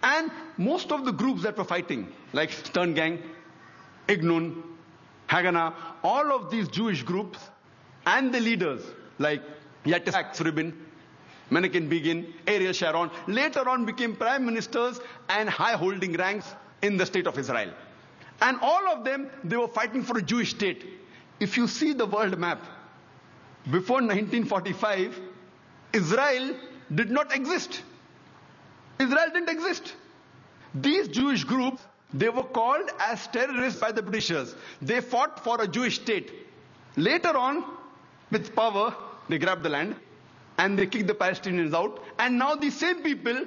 And most of the groups that were fighting, like Stern Gang, Ignun, Haganah, all of these Jewish groups and the leaders like Yitzhak Rabin, Menachem Begin, Ariel Sharon, later on became prime ministers and high-holding ranks in the state of Israel. And all of them, they were fighting for a Jewish state. If you see the world map, before 1945, Israel did not exist. Israel didn't exist. These Jewish groups, they were called as terrorists by the Britishers. They fought for a Jewish state. Later on, with power, they grabbed the land and they kicked the Palestinians out. And now these same people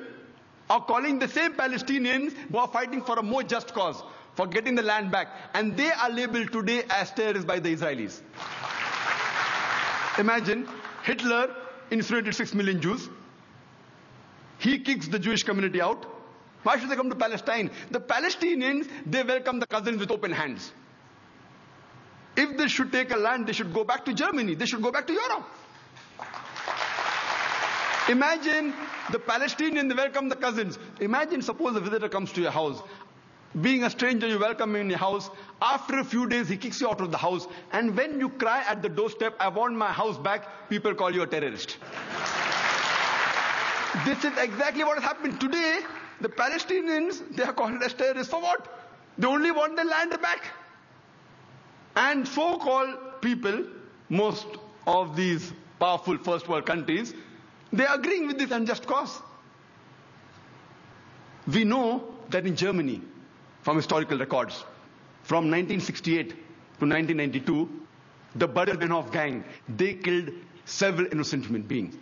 are calling the same Palestinians who are fighting for a more just cause, for getting the land back. And they are labeled today as terrorists by the Israelis. Imagine, Hitler incinerated 6 million Jews. He kicks the Jewish community out. Why should they come to Palestine? The Palestinians, they welcome the cousins with open hands. If they should take a land, they should go back to Germany. They should go back to Europe. Imagine the Palestinians, they welcome the cousins. Imagine, suppose a visitor comes to your house. Being a stranger, you welcome him in your house. After a few days, he kicks you out of the house. And when you cry at the doorstep, I want my house back, people call you a terrorist. This is exactly what has happened today. The Palestinians, they are called as terrorists for what? They only want their land back. And so-called people, most of these powerful first world countries, they are agreeing with this unjust cause. We know that in Germany, from historical records, from 1968 to 1992, the Bader-Meinhof gang, they killed several innocent human beings.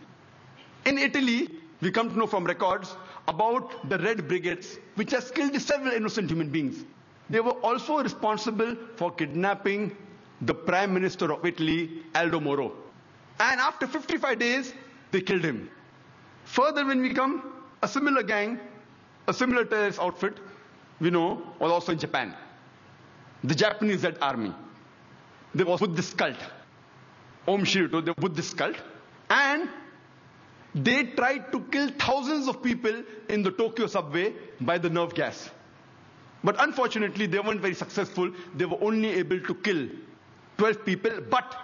In Italy, we come to know from records about the Red Brigades, which has killed several innocent human beings. They were also responsible for kidnapping the Prime Minister of Italy, Aldo Moro. And after 55 days, they killed him. Further, when we come, a similar gang, a similar terrorist outfit, we know, was also in Japan. The Japanese Red Army. They was with this cult. Om Shirito, they were with this cult. And they tried to kill thousands of people in the Tokyo subway by the nerve gas. But unfortunately, they weren't very successful. They were only able to kill 12 people, but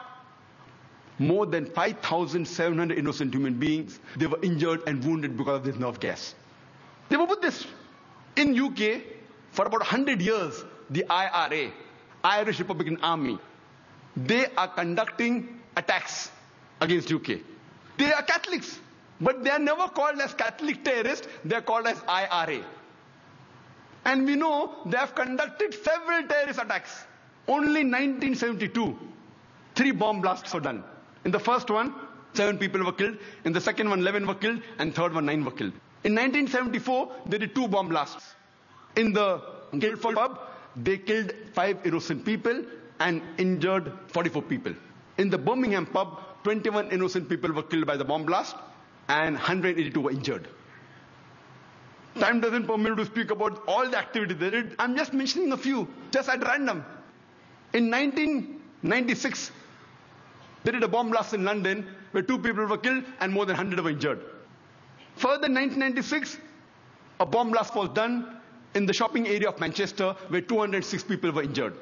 more than 5,700 innocent human beings, they were injured and wounded because of this nerve gas. They were with this. In UK, for about 100 years, the IRA, Irish Republican Army, they are conducting attacks against UK. They are Catholics, but they are never called as Catholic terrorists, they are called as IRA. And we know they have conducted several terrorist attacks. Only in 1972, 3 bomb blasts were done. In the first one, 7 people were killed. In the second one, 11 were killed. And third one, 9 were killed. In 1974, they did 2 bomb blasts. In the Guildford pub, they killed 5 innocent people and injured 44 people. In the Birmingham pub, 21 innocent people were killed by the bomb blast and 182 were injured. Time doesn't permit me to speak about all the activities they did. I'm just mentioning a few, just at random. In 1996, they did a bomb blast in London where 2 people were killed and more than 100 were injured. Further, in 1996, a bomb blast was done in the shopping area of Manchester where 206 people were injured.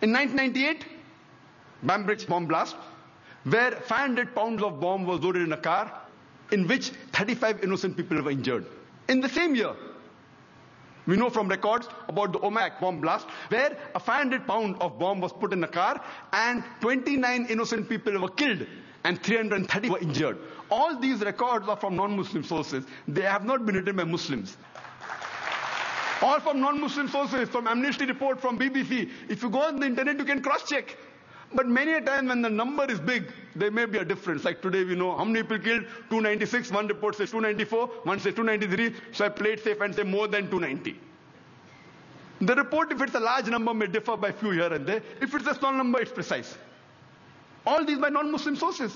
In 1998, Bambridge bomb blast, where 500 pounds of bomb was loaded in a car, in which 35 innocent people were injured. In the same year, we know from records about the Omak bomb blast, where a 500 pound of bomb was put in a car and 29 innocent people were killed and 330 were injured. All these records are from non-Muslim sources. They have not been written by Muslims. All from non-Muslim sources, from Amnesty report, from BBC. If you go on the internet, you can cross-check. But many a time when the number is big, there may be a difference. Like today we know how many people killed, 296, one report says 294, one says 293, so I play it safe and say more than 290. The report, if it's a large number, may differ by few here and there. If it's a small number, it's precise. All these by non-Muslim sources.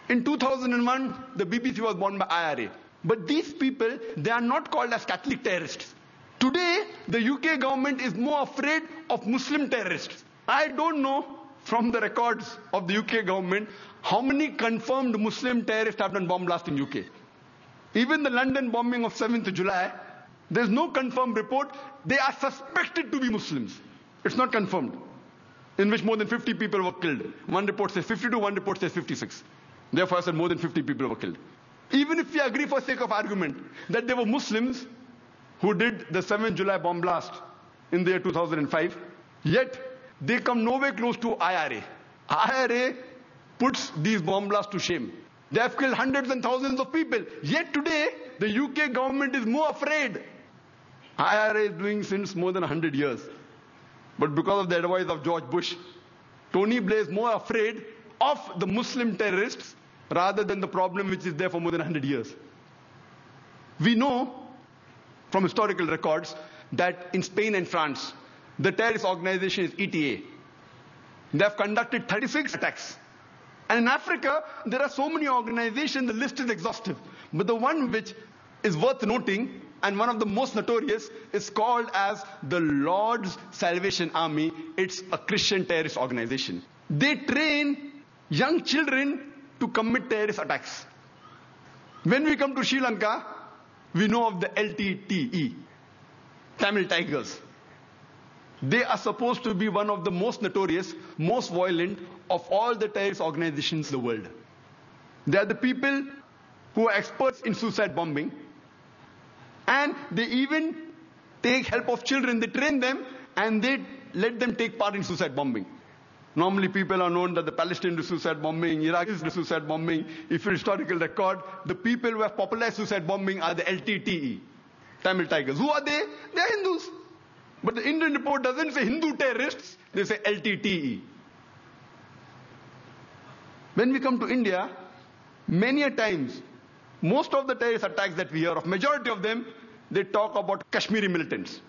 In 2001, the BBC was born by IRA. But these people, they are not called as Catholic terrorists. Today, the UK government is more afraid of Muslim terrorists. I don't know from the records of the UK government how many confirmed Muslim terrorists have done bomb blasts in UK. Even the London bombing of 7th July, There's no confirmed report. They are suspected to be Muslims. It's not confirmed. In which more than 50 people were killed. One report says 52, one report says 56. Therefore, I said more than 50 people were killed. Even if we agree for sake of argument that they were Muslims who did the 7th July bomb blast in the year 2005, yet they come nowhere close to IRA. IRA puts these bomb blasts to shame. They have killed hundreds and thousands of people. Yet today, the UK government is more afraid. IRA is doing since more than 100 years. But because of the advice of George Bush, Tony Blair is more afraid of the Muslim terrorists rather than the problem which is there for more than 100 years. We know from historical records that in Spain and France, the terrorist organization is ETA. They have conducted 36 attacks. And in Africa, there are so many organizations, the list is exhaustive. But the one which is worth noting, and one of the most notorious, is called as the Lord's Salvation Army. It's a Christian terrorist organization. They train young children to commit terrorist attacks. When we come to Sri Lanka, we know of the LTTE, Tamil Tigers. They are supposed to be one of the most notorious, most violent of all the terrorist organizations in the world. They are the people who are experts in suicide bombing. And they even take help of children. They train them and they let them take part in suicide bombing. Normally people are known that the Palestinians do suicide bombing, Iraqis do suicide bombing. If you historical record, the people who have popularized suicide bombing are the LTTE, Tamil Tigers. Who are they? They are Hindus. But the Indian report doesn't say Hindu terrorists, they say LTTE. When we come to India, many a times, most of the terrorist attacks that we hear of, majority of them, they talk about Kashmiri militants.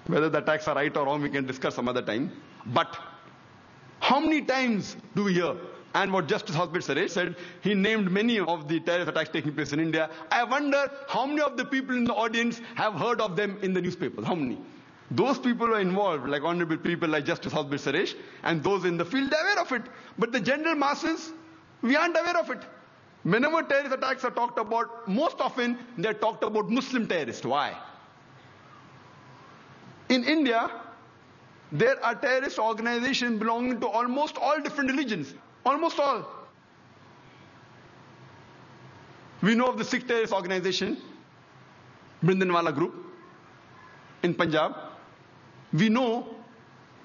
Whether the attacks are right or wrong, we can discuss some other time. But how many times do we hear? And what Justice Hospital Suresh said, he named many of the terrorist attacks taking place in India. I wonder how many of the people in the audience have heard of them in the newspapers. How many? Those people who are involved, like honorable people like Justice Hospital Suresh, and those in the field, they're aware of it. But the general masses, we aren't aware of it. Whenever terrorist attacks are talked about, most often they're talked about Muslim terrorists. Why? In India, there are terrorist organizations belonging to almost all different religions. Almost all. We know of the Sikh terrorist organization, Brindanwala Group, in Punjab. We know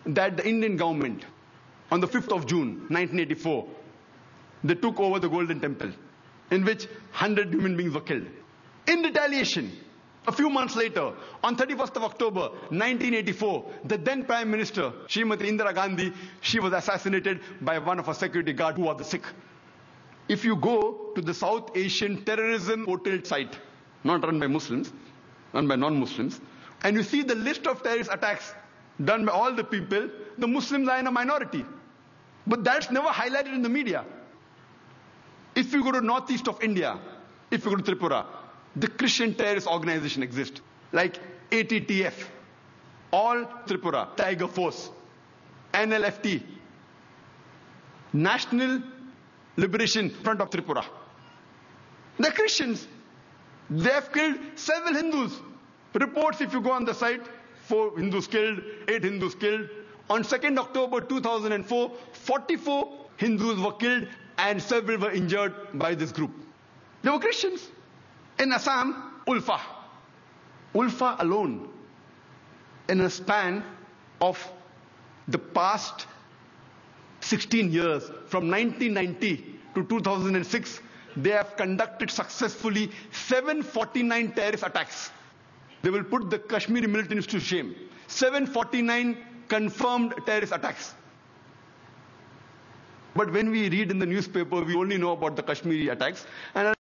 that the Indian government, on the 5th of June, 1984, they took over the Golden Temple, in which 100 human beings were killed. In retaliation, a few months later, on 31st of October, 1984, the then Prime Minister, Srimati Indira Gandhi, she was assassinated by one of her security guards who was the Sikh. If you go to the South Asian terrorism portal site, not run by Muslims, run by non-Muslims, and you see the list of terrorist attacks done by all the people, the Muslims are in a minority. But that's never highlighted in the media. If you go to northeast of India, if you go to Tripura, the Christian terrorist organization exists, like ATTF, All Tripura, Tiger Force, NLFT, National Liberation Front of Tripura. They're Christians. They have killed several Hindus. Reports, if you go on the site, 4 Hindus killed, 8 Hindus killed. On 2nd October 2004, 44 Hindus were killed and several were injured by this group. They were Christians. In Assam, Ulfa. Ulfa alone, in a span of the past 16 years, from 1990 to 2006, they have conducted successfully 749 terrorist attacks. They will put the Kashmiri militants to shame. 749 confirmed terrorist attacks. But when we read in the newspaper, we only know about the Kashmiri attacks. And